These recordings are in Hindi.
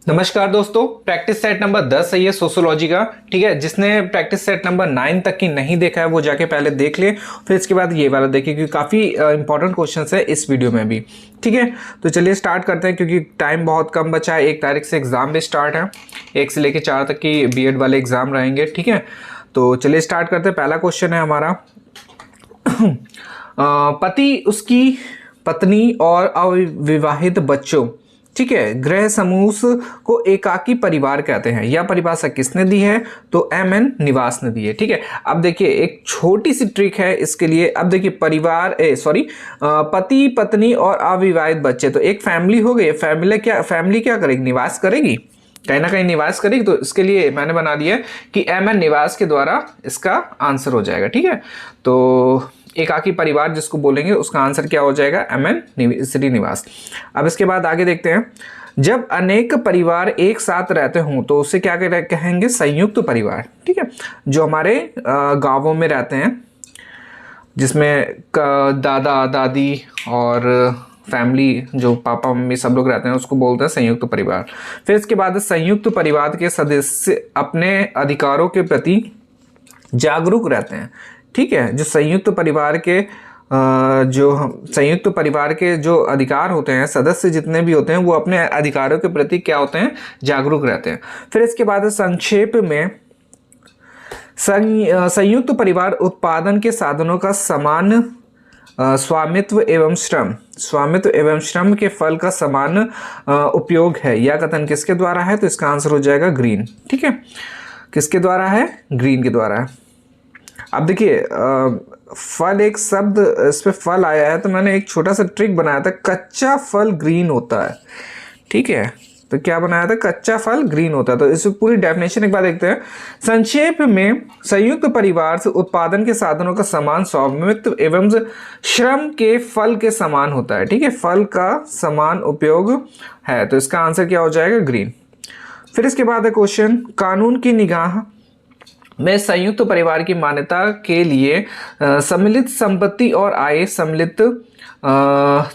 नमस्कार दोस्तों, प्रैक्टिस सेट नंबर 10 है ये सोशियोलॉजी का। ठीक है, जिसने प्रैक्टिस सेट नंबर 9 तक की नहीं देखा है वो जाके पहले देख ले, फिर इसके बाद ये वाला देखिए क्योंकि काफ़ी इंपॉर्टेंट क्वेश्चन है इस वीडियो में भी। ठीक है, तो चलिए स्टार्ट करते हैं क्योंकि टाइम बहुत कम बचा है। 1 तारीख से एग्ज़ाम भी स्टार्ट है, 1 से लेकर 4 तक की बीएड वाले एग्ज़ाम रहेंगे। ठीक है, तो चलिए स्टार्ट करते हैं। पहला क्वेश्चन है हमारा पति, उसकी पत्नी और अविवाहित बच्चों, ठीक है, गृह समूह को एकाकी परिवार कहते हैं। यह परिभाषा किसने दी है? तो एम.एन. निवास ने दी है। ठीक है, अब देखिए एक छोटी सी ट्रिक है इसके लिए। अब देखिए पति पत्नी और अविवाहित बच्चे, तो एक फैमिली हो गई। फैमिली क्या करेगी? निवास करेगी, कहीं ना कहीं निवास करेगी। तो इसके लिए मैंने बना दिया कि एम.एन. निवास के द्वारा इसका आंसर हो जाएगा। ठीक है, तो एकाकी परिवार जिसको बोलेंगे उसका आंसर क्या हो जाएगा? एम.एन. श्रीनिवास। अब इसके बाद आगे देखते हैं। जब अनेक परिवार एक साथ रहते हों तो उसे क्या कहेंगे? संयुक्त परिवार। ठीक है, जो हमारे गांवों में रहते हैं जिसमें दादा दादी और फैमिली, जो पापा मम्मी सब लोग रहते हैं, उसको बोलते हैं संयुक्त परिवार। फिर इसके बाद संयुक्त परिवार के सदस्य अपने अधिकारों के प्रति जागरूक रहते हैं। ठीक है, जो संयुक्त परिवार के जो अधिकार होते हैं, सदस्य जितने भी होते हैं वो अपने अधिकारों के प्रति क्या होते हैं? जागरूक रहते हैं। फिर इसके बाद संक्षेप में संयुक्त परिवार उत्पादन के साधनों का समान स्वामित्व एवं श्रम के फल का समान उपयोग है। यह कथन किसके द्वारा है? तो इसका आंसर हो जाएगा ग्रीन। ठीक है, किसके द्वारा है? ग्रीन के द्वारा है। अब देखिए फल, एक शब्द इस पे फल आया है तो मैंने एक छोटा सा ट्रिक बनाया था। कच्चा फल ग्रीन होता है। ठीक है, तो क्या बनाया था? कच्चा फल ग्रीन होता है। तो इस पूरी डेफिनेशन एक बार देखते हैं। संक्षेप में संयुक्त परिवार से उत्पादन के साधनों का समान स्वामित्व एवं श्रम के फल के समान होता है। ठीक है, फल का समान उपयोग है, तो इसका आंसर क्या हो जाएगा? ग्रीन। फिर इसके बाद है क्वेश्चन, कानून की निगाह में संयुक्त परिवार की मान्यता के लिए सम्मिलित संपत्ति और आय, सम्मिलित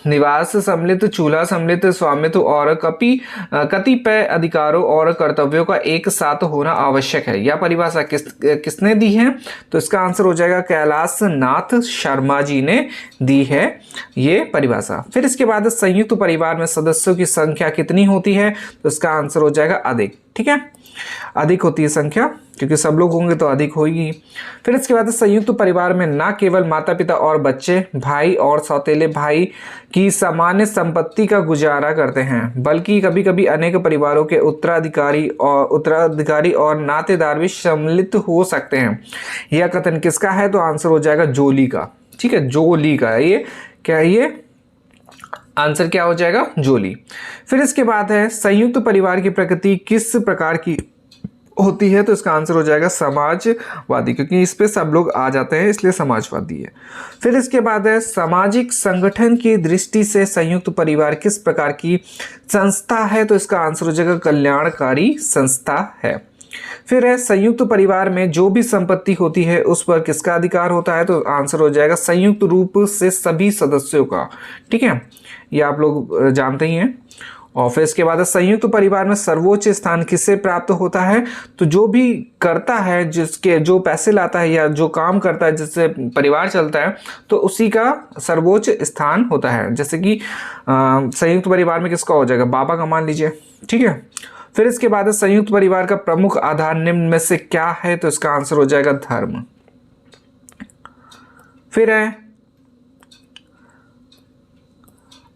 निवास, सम्मिलित चूल्हा, सम्मिलित स्वामित्व और कतिपय अधिकारों और कर्तव्यों का एक साथ होना आवश्यक है। यह परिभाषा किसने दी है? तो इसका आंसर हो जाएगा कैलाश नाथ शर्मा जी ने दी है ये परिभाषा। फिर इसके बाद संयुक्त परिवार में सदस्यों की संख्या कितनी होती है? तो इसका आंसर हो जाएगा अधिक। ठीक है, अधिक होती है संख्या, क्योंकि सब लोग होंगे तो अधिक होगी। फिर इसके बाद संयुक्त परिवार में न केवल माता पिता और बच्चे, भाई और सौतेले भाई की सामान्य संपत्ति का गुजारा करते हैं, बल्कि कभी कभी अनेक परिवारों के उत्तराधिकारी और नातेदार भी सम्मिलित हो सकते हैं। यह कथन किसका है? तो आंसर हो जाएगा जोली का। ठीक है, जोली का है ये। क्या है ये? आंसर क्या हो जाएगा? जोली। फिर इसके बाद है संयुक्त परिवार की प्रकृति किस प्रकार की होती है? तो इसका आंसर हो जाएगा समाजवादी, क्योंकि इस पे सब लोग आ जाते हैं इसलिए समाजवादी है। फिर इसके बाद है सामाजिक संगठन की दृष्टि से संयुक्त परिवार किस प्रकार की संस्था है? तो इसका आंसर हो जाएगा कल्याणकारी संस्था है। फिर है संयुक्त परिवार में जो भी संपत्ति होती है उस पर किसका अधिकार होता है? तो आंसर हो जाएगा संयुक्त रूप से सभी सदस्यों का। ठीक है, ये आप लोग जानते ही हैं। और फिर इसके बाद संयुक्त परिवार में सर्वोच्च स्थान किससे प्राप्त होता है? तो जो भी करता है, जिसके जो पैसे लाता है या जो काम करता है जिससे परिवार चलता है, तो उसी का सर्वोच्च स्थान होता है। जैसे कि संयुक्त परिवार में किसका हो जाएगा? बाबा का मान लीजिए। ठीक है, फिर इसके बाद संयुक्त परिवार का प्रमुख आधार निम्न में से क्या है? तो इसका आंसर हो जाएगा धर्म। फिर है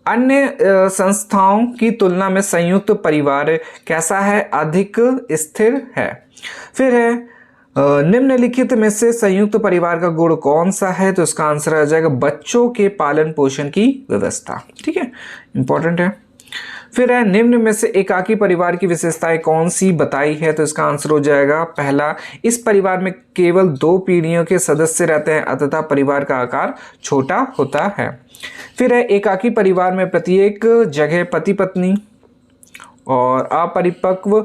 अन्य संस्थाओं की तुलना में संयुक्त परिवार कैसा है? अधिक स्थिर है। फिर है निम्नलिखित में से संयुक्त परिवार का गुण कौन सा है? तो इसका आंसर आ जाएगा बच्चों के पालन पोषण की व्यवस्था। ठीक है, इंपॉर्टेंट है। फिर है निम्न में से एकाकी परिवार की विशेषताएं कौन सी बताई है? तो इसका आंसर हो जाएगा पहला, इस परिवार में केवल 2 पीढ़ियों के सदस्य रहते हैं अतः परिवार का आकार छोटा होता है। फिर है एकाकी परिवार में प्रत्येक जगह पति पत्नी और अपरिपक्व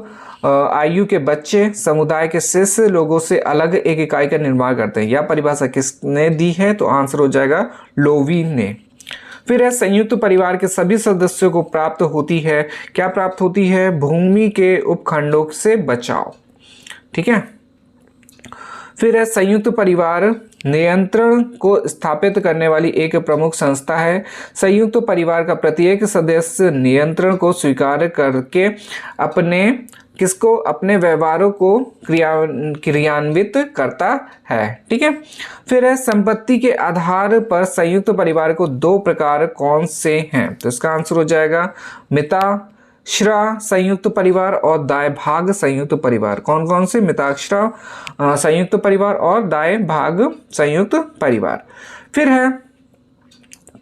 आयु के बच्चे समुदाय के शिष्य लोगों से अलग एक इकाई का निर्माण करते हैं। यह परिभाषा किसने दी है? तो आंसर हो जाएगा लोवी ने। फिर है संयुक्त परिवार के सभी सदस्यों को प्राप्त होती है, क्या प्राप्त होती है? भूमि के उपखंडों से बचाव। ठीक है। फिर है संयुक्त परिवार नियंत्रण को स्थापित करने वाली एक प्रमुख संस्था है। संयुक्त परिवार का प्रत्येक सदस्य नियंत्रण को स्वीकार करके अपने व्यवहारों को क्रियान्वित करता है। ठीक है। फिर है संपत्ति के आधार पर संयुक्त परिवार को दो प्रकार कौन से हैं? तो इसका आंसर हो जाएगा मिताश्रय संयुक्त परिवार और दाय भाग संयुक्त परिवार। कौन कौन से? मिताश्रय संयुक्त परिवार और दाय भाग संयुक्त परिवार। फिर है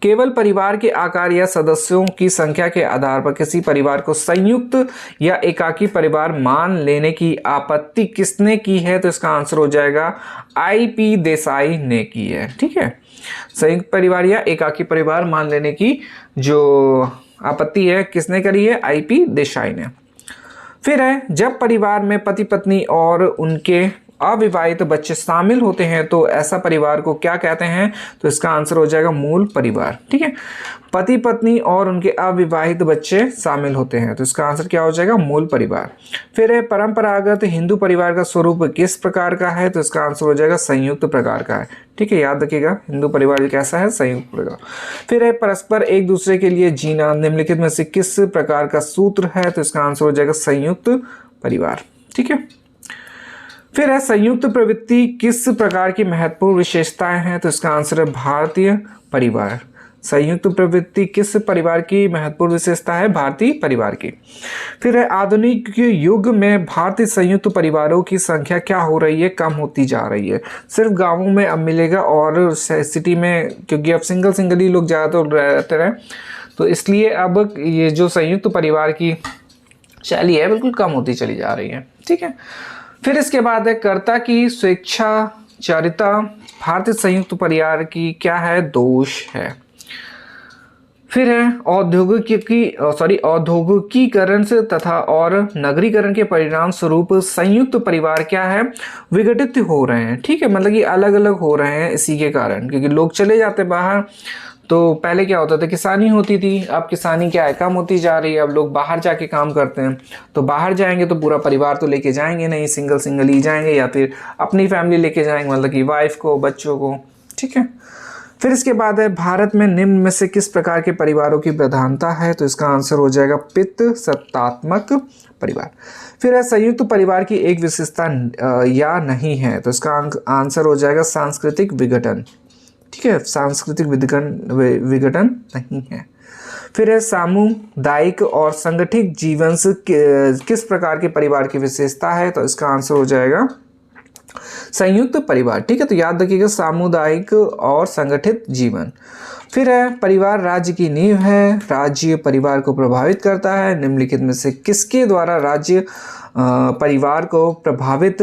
केवल परिवार के आकार या सदस्यों की संख्या के आधार पर किसी परिवार को संयुक्त या एकाकी परिवार मान लेने की आपत्ति किसने की है? तो इसका आंसर हो जाएगा IP देसाई ने की है। ठीक है। संयुक्त परिवार या एकाकी परिवार मान लेने की जो आपत्ति है किसने करी है? IP देसाई ने। फिर है जब परिवार में पति पत्नी और उनके अविवाहित बच्चे शामिल होते हैं तो ऐसा परिवार को क्या कहते हैं? तो इसका आंसर हो जाएगा मूल परिवार। ठीक है। पति पत्नी और उनके अविवाहित बच्चे शामिल होते हैं तो इसका आंसर क्या हो जाएगा? मूल परिवार। फिर है परंपरागत हिंदू परिवार का स्वरूप किस प्रकार का है? तो इसका आंसर हो जाएगा संयुक्त प्रकार का है। ठीक है, याद रखिएगा हिंदू परिवार कैसा है? संयुक्त परिवार। फिर है परस्पर एक दूसरे के लिए जीना निम्नलिखित में से किस प्रकार का सूत्र है? तो इसका आंसर हो जाएगा संयुक्त परिवार। ठीक है। फिर है संयुक्त प्रवृत्ति किस प्रकार की महत्वपूर्ण विशेषताएं हैं? तो इसका आंसर है भारतीय परिवार। संयुक्त प्रवृत्ति किस परिवार की महत्वपूर्ण विशेषता है? भारतीय परिवार की। फिर है आधुनिक युग में भारतीय संयुक्त परिवारों की संख्या क्या हो रही है? कम होती जा रही है। सिर्फ गांवों में अब मिलेगा और सिटी में, क्योंकि अब सिंगल ही लोग ज़्यादातर रहते रहे, तो इसलिए अब ये जो संयुक्त परिवार की शैली है बिल्कुल कम होती चली जा रही है। ठीक है। फिर इसके बाद है कर्ता की स्वेच्छाचारिता भारतीय संयुक्त परिवार की क्या है? दोष है। फिर है औद्योगिकीकरण से तथा और नगरीकरण के परिणाम स्वरूप संयुक्त परिवार क्या है? विघटित हो रहे हैं। ठीक है, मतलब कि अलग अलग हो रहे हैं इसी के कारण, क्योंकि लोग चले जाते बाहर। तो पहले क्या होता था? किसानी होती थी, अब किसानी क्या है? कम होती जा रही है। अब लोग बाहर जाके काम करते हैं, तो बाहर जाएंगे तो पूरा परिवार तो लेके जाएंगे नहीं, सिंगल ही जाएंगे या फिर अपनी फैमिली लेके जाएंगे, मतलब कि वाइफ को, बच्चों को। ठीक है। फिर इसके बाद है भारत में निम्न में से किस प्रकार के परिवारों की प्रधानता है? तो इसका आंसर हो जाएगा पितृसत्तात्मक परिवार। फिर है संयुक्त परिवार की एक विशेषता या नहीं है? तो इसका आंसर हो जाएगा सांस्कृतिक विघटन। ठीक है, सांस्कृतिक विघटन नहीं है। फिर है सामुदायिक और संगठित जीवन से किस प्रकार के परिवार की विशेषता है? तो इसका आंसर हो जाएगा संयुक्त परिवार। ठीक है, तो याद रखिएगा सामुदायिक और संगठित जीवन। फिर है परिवार राज्य की नींव है। राज्य परिवार को प्रभावित करता है। निम्नलिखित में से किसके द्वारा राज्य परिवार को प्रभावित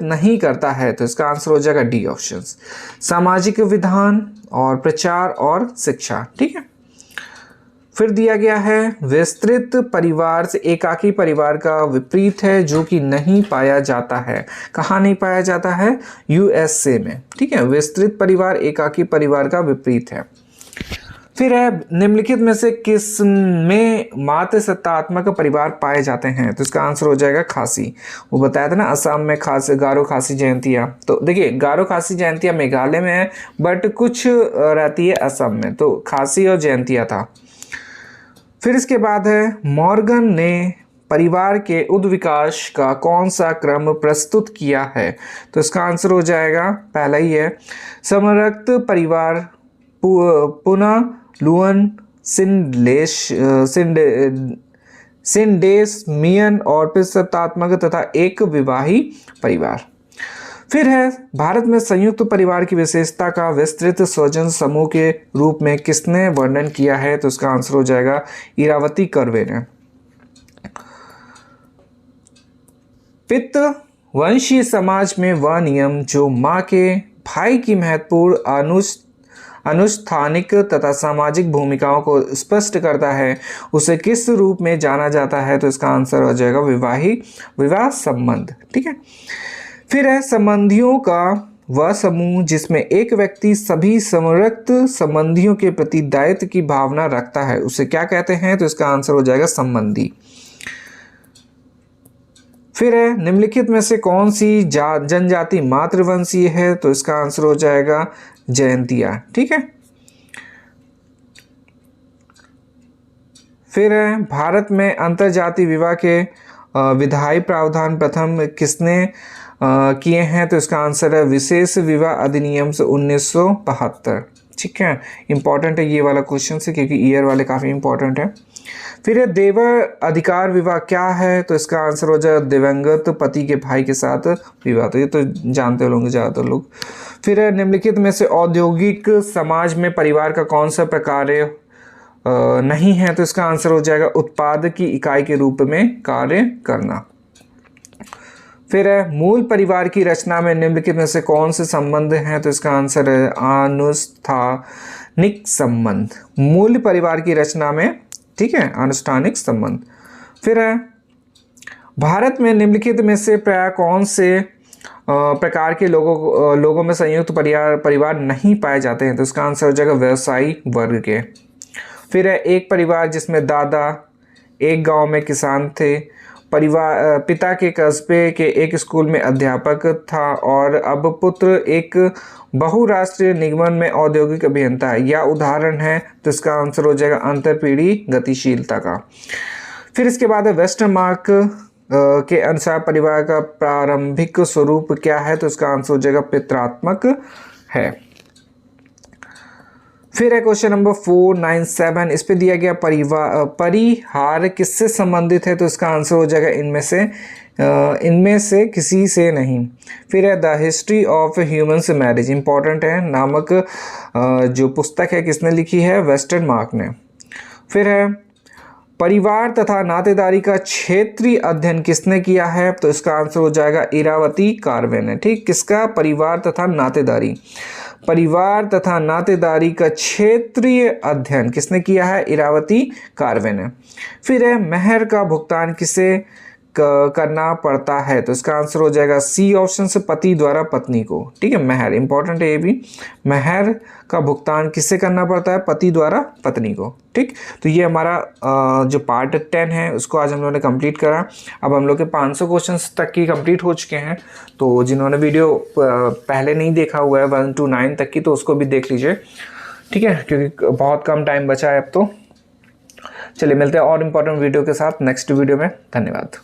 नहीं करता है? तो इसका आंसर हो जाएगा डी ऑप्शन, सामाजिक विधान और प्रचार और शिक्षा। ठीक है। फिर दिया गया है विस्तृत परिवार से एकाकी परिवार का विपरीत है जो कि नहीं पाया जाता है। कहाँ नहीं पाया जाता है? USA में। ठीक है, विस्तृत परिवार एकाकी परिवार का विपरीत है। फिर है निम्नलिखित में से किस में मातृसत्तात्मक परिवार पाए जाते हैं? तो इसका आंसर हो जाएगा खासी। वो बताया था ना असम में गारो खासी जयंतियाँ। तो देखिए गारो खासी जयंतियाँ मेघालय में है, बट कुछ रहती है असम में, तो खासी और जयंतियाँ था। फिर इसके बाद है मॉर्गन ने परिवार के उद्विकास का कौन सा क्रम प्रस्तुत किया है? तो इसका आंसर हो जाएगा पहला ही है समरक्त परिवार, पुनः लुअन सिंडेसमियन और पितृसत्तात्मक तथा एक विवाही परिवार। फिर है भारत में संयुक्त परिवार की विशेषता का विस्तृत स्वजन समूह के रूप में किसने वर्णन किया है? तो इसका आंसर हो जाएगा इरावती कर्वे ने। पितृवंशीय समाज में वह नियम जो माँ के भाई की महत्वपूर्ण अनुष्ठानिक तथा सामाजिक भूमिकाओं को स्पष्ट करता है, उसे किस रूप में जाना जाता है? तो इसका आंसर हो जाएगा विवाह संबंध। ठीक है। फिर है संबंधियों का वह समूह जिसमें एक व्यक्ति सभी संवृत्त संबंधियों के प्रति दायित्व की भावना रखता है उसे क्या कहते हैं? तो इसका आंसर हो जाएगा संबंधी। फिर है निम्नलिखित में से कौन सी जनजाति मातृवंशीय है? तो इसका आंसर हो जाएगा जयंतिया। ठीक है। फिर है भारत में अंतरजातीय विवाह के विधायी प्रावधान प्रथम किसने किए हैं? तो इसका आंसर है विशेष विवाह अधिनियम से 1972। ठीक है, इंपॉर्टेंट है ये वाला क्वेश्चन से, क्योंकि ईयर वाले काफ़ी इंपॉर्टेंट है। फिर है देवर अधिकार विवाह क्या है? तो इसका आंसर हो जाएगा दिवंगत पति के भाई के साथ विवाह। तो ये तो जानते होंगे ज़्यादातर लोग। फिर है निम्नलिखित में से औद्योगिक समाज में परिवार का कौन सा प्रकार नहीं है? तो इसका आंसर हो जाएगा उत्पाद की इकाई के रूप में कार्य करना। फिर है मूल परिवार की रचना में निम्नलिखित में से कौन से संबंध हैं? तो इसका आंसर है आनुष्ठानिक संबंध। मूल परिवार की रचना में, ठीक है, अनुष्ठानिक संबंध। फिर है भारत में निम्नलिखित में से प्राय कौन से प्रकार के लोगों में संयुक्त परिवार नहीं पाए जाते हैं? तो इसका आंसर हो जाएगा व्यवसायी वर्ग के। फिर है एक परिवार जिसमें दादा एक गांव में किसान थे, पिता के कस्बे के एक स्कूल में अध्यापक था और अब पुत्र एक बहुराष्ट्रीय निगम में औद्योगिक अभियंता है, यह उदाहरण है। तो इसका आंसर हो जाएगा अंतरपीढ़ी गतिशीलता का। फिर इसके बाद है वेस्टरमार्क के अनुसार परिवार का प्रारंभिक स्वरूप क्या है? तो इसका आंसर हो जाएगा पितृत्मक है। फिर है क्वेश्चन नंबर 497, इस पे दिया गया परिहार किससे संबंधित है? तो इसका आंसर हो जाएगा इनमें से किसी से नहीं। फिर है the history of humans marriage, important है, नामक जो पुस्तक है किसने लिखी है? वेस्टरमार्क ने। फिर है परिवार तथा नातेदारी का क्षेत्रीय अध्ययन किसने किया है? तो इसका आंसर हो जाएगा इरावती कार्वे ने। ठीक, किसका? परिवार तथा नातेदारी। परिवार तथा नातेदारी का क्षेत्रीय अध्ययन किसने किया है? इरावती कार्वे ने। फिर है मेहर का भुगतान किसे करना पड़ता है? तो इसका आंसर हो जाएगा सी ऑप्शन से पति द्वारा पत्नी को। ठीक है, मेहर इंपॉर्टेंट है ये भी। मेहर का भुगतान किससे करना पड़ता है? पति द्वारा पत्नी को। ठीक, तो ये हमारा जो पार्ट 10 है उसको आज हम लोगों ने कंप्लीट करा। अब हम लोग के 500 क्वेश्चंस तक की कंप्लीट हो चुके हैं। तो जिन्होंने वीडियो पहले नहीं देखा हुआ है 1 to 9 तक की, तो उसको भी देख लीजिए। ठीक है, क्योंकि बहुत कम टाइम बचा है अब तो। चलिए मिलते हैं और इम्पोर्टेंट वीडियो के साथ नेक्स्ट वीडियो में। धन्यवाद।